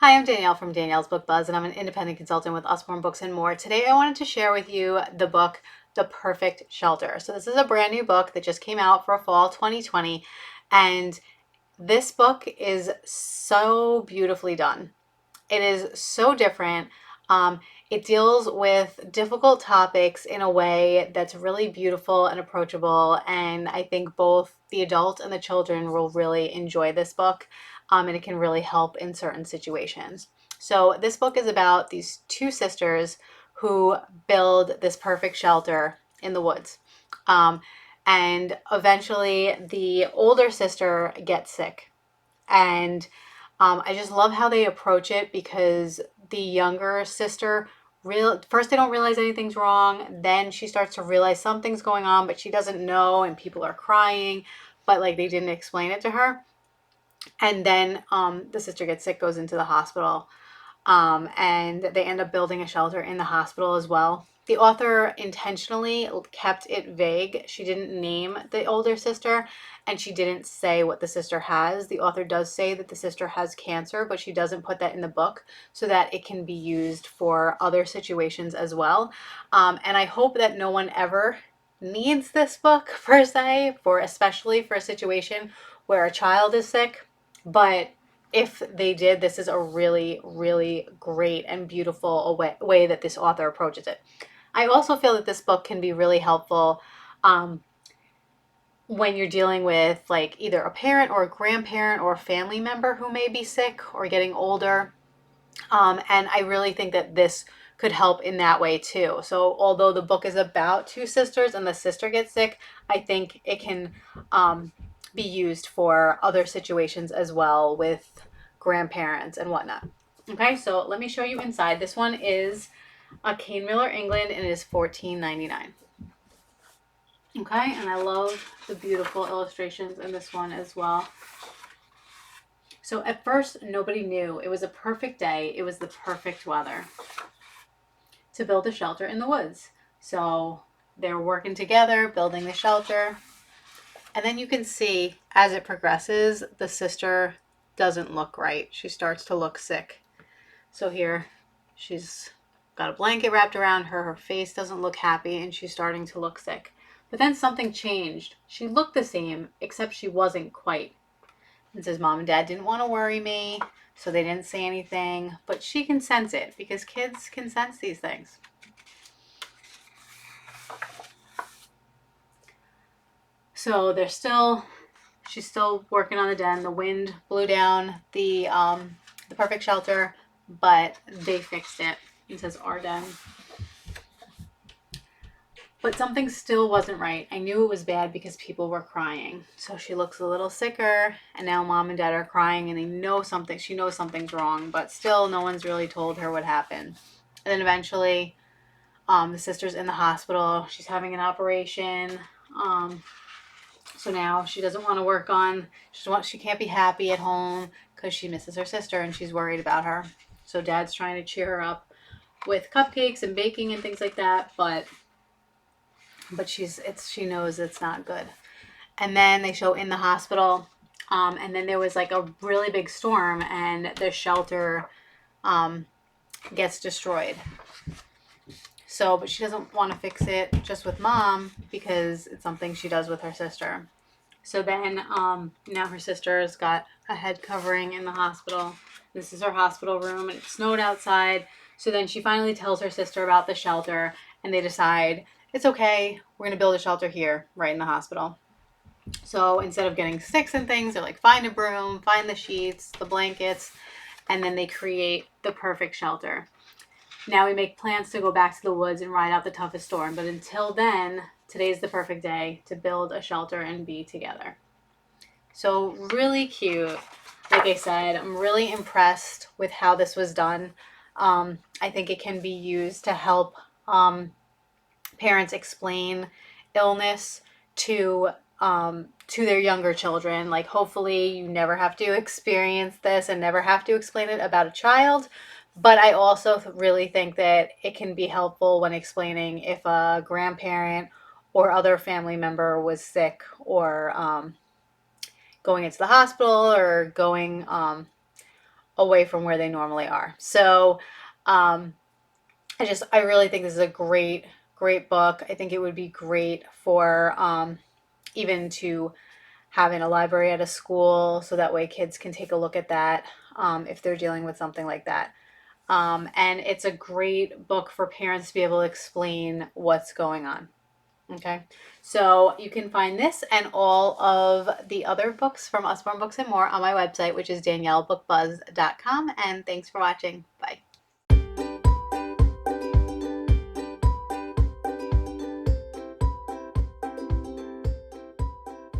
Hi, I'm Danielle from Danielle's Book Buzz, and I'm an independent consultant with Usborne Books and More. Today, I wanted to share with you the book, The Perfect Shelter. So, this is a brand new book that just came out for fall 2020, and this book is so beautifully done. It is so different. Um, it deals with difficult topics in a way that's really beautiful and approachable. And I think both the adults and the children will really enjoy this book. And it can really help in certain situations. So, this book is about these two sisters who build this perfect shelter in the woods. Um, and eventually, the older sister gets sick. And I just love how they approach it because the younger sister first they don't realize anything's wrong, then she starts to realize something's going on, but she doesn't know, and people are crying, but like they didn't explain it to her. And then the sister gets sick, goes into the hospital, and they end up building a shelter in the hospital as well. The author intentionally kept it vague. She didn't name the older sister and she didn't say what the sister has. The author does say that the sister has cancer, but she doesn't put that in the book so that it can be used for other situations as well. And I hope that no one ever needs this book per se, for especially for a situation where a child is sick. But if they did, this is a really, really great and beautiful way that this author approaches it. I also feel that this book can be really helpful um, when you're dealing with like either a parent or a grandparent or a family member who may be sick or getting older. And I really think that this could help in that way too. So, although the book is about two sisters and the sister gets sick, I think it can be used for other situations as well with grandparents and whatnot. Okay, so let me show you inside. This one is a Kane Miller England and it is $14.99. Okay, and I love the beautiful illustrations in this one as well. So at first, nobody knew. It was a perfect day. It was the perfect weather to build a shelter in the woods. So they're working together, building the shelter. And then you can see as it progresses, the sister doesn't look right. She starts to look sick. So here, she's got a blanket wrapped around her. Her face doesn't look happy, and she's starting to look sick. But then something changed. She looked the same, except she wasn't quite. And says, Mom and Dad didn't want to worry me, so they didn't say anything. But she can sense it because kids can sense these things. So she's still working on the den. The wind blew down the perfect shelter, but they fixed it. It says our den. But something still wasn't right. I knew it was bad because people were crying. So she looks a little sicker, and now Mom and Dad are crying, and they know something. She knows something's wrong, but still, no one's really told her what happened. And then eventually, the sister's in the hospital. She's having an operation. So now she doesn't want to work on. She can't be happy at home because she misses her sister and she's worried about her. So Dad's trying to cheer her up with cupcakes and baking and things like that, but she knows it's not good. And then they show in the hospital, and then there was like a really big storm, and the shelter gets destroyed. So, but she doesn't want to fix it just with Mom because it's something she does with her sister. So then, now her sister's got a head covering in the hospital. This is her hospital room, and it snowed outside. So then she finally tells her sister about the shelter, and they decide it's okay. We're gonna build a shelter here, right in the hospital. So instead of getting sticks and things, they're like, find a broom, find the sheets, the blankets, and then they create the perfect shelter. Now we make plans to go back to the woods and ride out the toughest storm. But until then, today's the perfect day to build a shelter and be together. So really cute. Like I said, I'm really impressed with how this was done. I think it can be used to help parents explain illness to their younger children. Like hopefully you never have to experience this and never have to explain it about a child. But I also really think that it can be helpful when explaining if a grandparent or other family member was sick or going into the hospital or going away from where they normally are. So um, I really think this is a great book. I think it would be great for even to have in a library at a school, so that way kids can take a look at that if they're dealing with something like that. And it's a great book for parents to be able to explain what's going on. Okay, so you can find this and all of the other books from Usborne Books and More on my website, which is daniellebookbuzz.com. And thanks for watching.